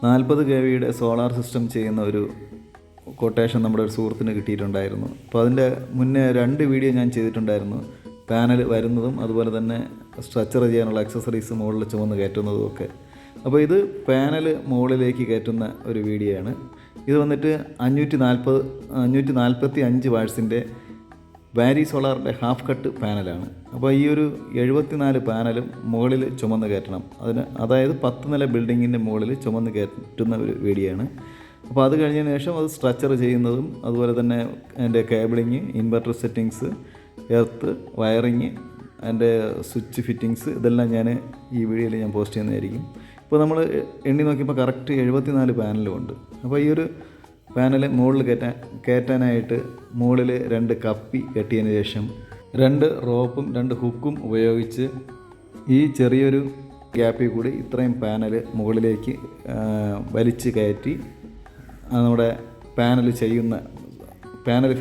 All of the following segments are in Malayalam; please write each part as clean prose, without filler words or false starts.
40 kVയുടെ സോളാർ സിസ്റ്റം ചെയ്യുന്ന ഒരു കൊട്ടേഷൻ നമ്മുടെ ഒരു സുഹൃത്തിന് കിട്ടിയിട്ടുണ്ടായിരുന്നു. അപ്പോൾ അതിൻ്റെ മുന്നേ 2 വീഡിയോ ഞാൻ ചെയ്തിട്ടുണ്ടായിരുന്നു. പാനൽ വരുന്നതും അതുപോലെ തന്നെ സ്ട്രക്ചർ ചെയ്യാനുള്ള അക്സസറീസ് മുകളിൽ ചുമന്ന് കയറ്റുന്നതും ഒക്കെ. അപ്പോൾ ഇത് പാനൽ മുകളിലേക്ക് കയറ്റുന്ന ഒരു വീഡിയോ ആണ്. ഇത് വന്നിട്ട് 545 വാട്ട്സിൻ്റെ വാരി സോളാറിൻ്റെ ഹാഫ് കട്ട് പാനലാണ്. അപ്പോൾ ഈ ഒരു 74 പാനലും മുകളിൽ ചുമന്ന് കയറ്റണം. അതായത് 10 നില ബിൽഡിങ്ങിൻ്റെ മുകളിൽ ചുമന്ന് കയറ്റുന്ന ഒരു വീഡിയോ ആണ്. അപ്പോൾ അത് കഴിഞ്ഞതിന് ശേഷം അത് സ്ട്രക്ചർ ചെയ്യുന്നതും അതുപോലെ തന്നെ അതിൻ്റെ cabling, inverter settings, earth, wiring, അതിൻ്റെ സ്വിച്ച് ഫിറ്റിങ്സ് ഇതെല്ലാം ഞാൻ ഈ വീഡിയോയിൽ ഞാൻ പോസ്റ്റ് ചെയ്യുന്നതായിരിക്കും. ഇപ്പോൾ നമ്മൾ എണ്ണി നോക്കിയപ്പോൾ കറക്റ്റ് 74 പാനലും ഉണ്ട്. അപ്പോൾ ഈ ഒരു പാനൽ മുകളിൽ കയറ്റാനായിട്ട് മുകളിൽ 2 കപ്പി കെട്ടിയതിന് ശേഷം 2 റോപ്പും 2 ഹുക്കും ഉപയോഗിച്ച് ഈ ചെറിയൊരു ഗ്യാപ്പിൽ കൂടി ഇത്രയും പാനൽ മുകളിലേക്ക് വലിച്ച് കയറ്റി നമ്മുടെ പാനൽ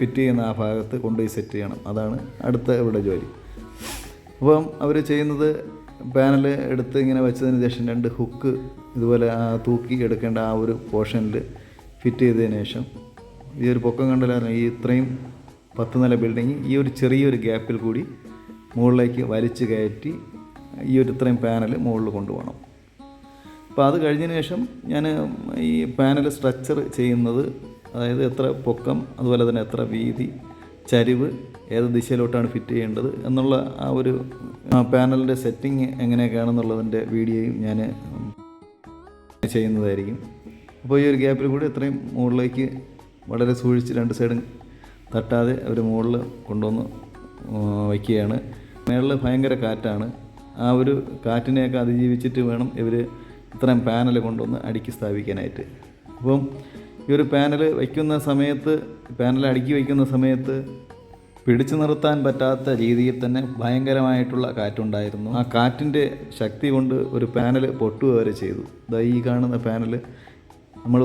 ഫിറ്റ് ചെയ്യുന്ന ആ ഭാഗത്ത് കൊണ്ടുപോയി സെറ്റ് ചെയ്യണം. അതാണ് അടുത്ത ഇവിടെ ജോലി. അപ്പം അവർ ചെയ്യുന്നത് പാനൽ എടുത്ത് ഇങ്ങനെ വെച്ചതിന് ശേഷം 2 ഹുക്ക് ഇതുപോലെ തൂക്കി എടുക്കേണ്ട ആ ഒരു പോർഷനിൽ ഫിറ്റ് ചെയ്തതിന് ശേഷം ഈ ഒരു പൊക്കം കണ്ടാലും ഈ ഇത്രയും 10 നില ബിൽഡിങ് ഈ ഒരു ചെറിയൊരു ഗ്യാപ്പിൽ കൂടി മുകളിലേക്ക് വലിച്ച് കയറ്റി ഈ ഒരു ഇത്രയും പാനൽ മുകളിൽ കൊണ്ടുപോകണം. അപ്പോൾ അത് കഴിഞ്ഞതിന് ശേഷം ഞാൻ ഈ പാനൽ സ്ട്രക്ചർ ചെയ്യുന്നത്, അതായത് എത്ര പൊക്കം അതുപോലെ തന്നെ എത്ര വീതി, ചരിവ്, ഏത് ദിശയിലോട്ടാണ് ഫിറ്റ് ചെയ്യേണ്ടത് എന്നുള്ള ആ ഒരു പാനലിൻ്റെ സെറ്റിങ് എങ്ങനെയൊക്കെയാണെന്നുള്ളതിൻ്റെ വീഡിയോയും ഞാൻ ചെയ്യുന്നതായിരിക്കും. അപ്പോൾ ഈ ഒരു ഗ്യാപ്പിൽ കൂടി ഇത്രയും മുകളിലേക്ക് വളരെ സൂക്ഷിച്ച് 2 സൈഡും തട്ടാതെ അവർ മുകളിൽ കൊണ്ടുവന്ന് വയ്ക്കുകയാണ്. മേളിൽ ഭയങ്കര കാറ്റാണ്. ആ ഒരു കാറ്റിനെയൊക്കെ അതിജീവിച്ചിട്ട് വേണം ഇവർ ഇത്രയും പാനൽ കൊണ്ടുവന്ന് അടുക്കി സ്ഥാപിക്കാനായിട്ട്. അപ്പം ഈ ഒരു പാനൽ അടുക്കി വയ്ക്കുന്ന സമയത്ത് പിടിച്ചു നിർത്താൻ പറ്റാത്ത രീതിയിൽ തന്നെ ഭയങ്കരമായിട്ടുള്ള കാറ്റുണ്ടായിരുന്നു. ആ കാറ്റിൻ്റെ ശക്തി കൊണ്ട് ഒരു പാനൽ പൊട്ടുക വരെ ചെയ്തു. ഈ കാണുന്ന പാനൽ നമ്മൾ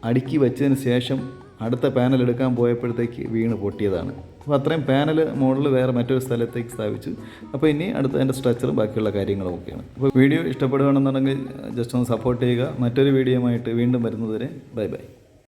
അടുക്കി വെച്ചതിന് ശേഷം അടുത്ത പാനൽ എടുക്കാൻ പോയപ്പോഴത്തേക്ക് വീണ് പൊട്ടിയതാണ്. അപ്പോൾ അത്രയും പാനൽ മുകളിൽ വേറെ മറ്റൊരു സ്ഥലത്തേക്ക് സ്ഥാപിച്ചു. അപ്പോൾ ഇനി അടുത്ത അതിൻ്റെ സ്ട്രക്ചറും ബാക്കിയുള്ള കാര്യങ്ങളും ഒക്കെയാണ്. അപ്പോൾ വീഡിയോ ഇഷ്ടപ്പെടുകയാണെന്നുണ്ടെങ്കിൽ ജസ്റ്റ് ഒന്ന് സപ്പോർട്ട് ചെയ്യുക. മറ്റൊരു വീഡിയോയുമായിട്ട് വീണ്ടും വരുന്നതുവരെ ബൈ ബൈ.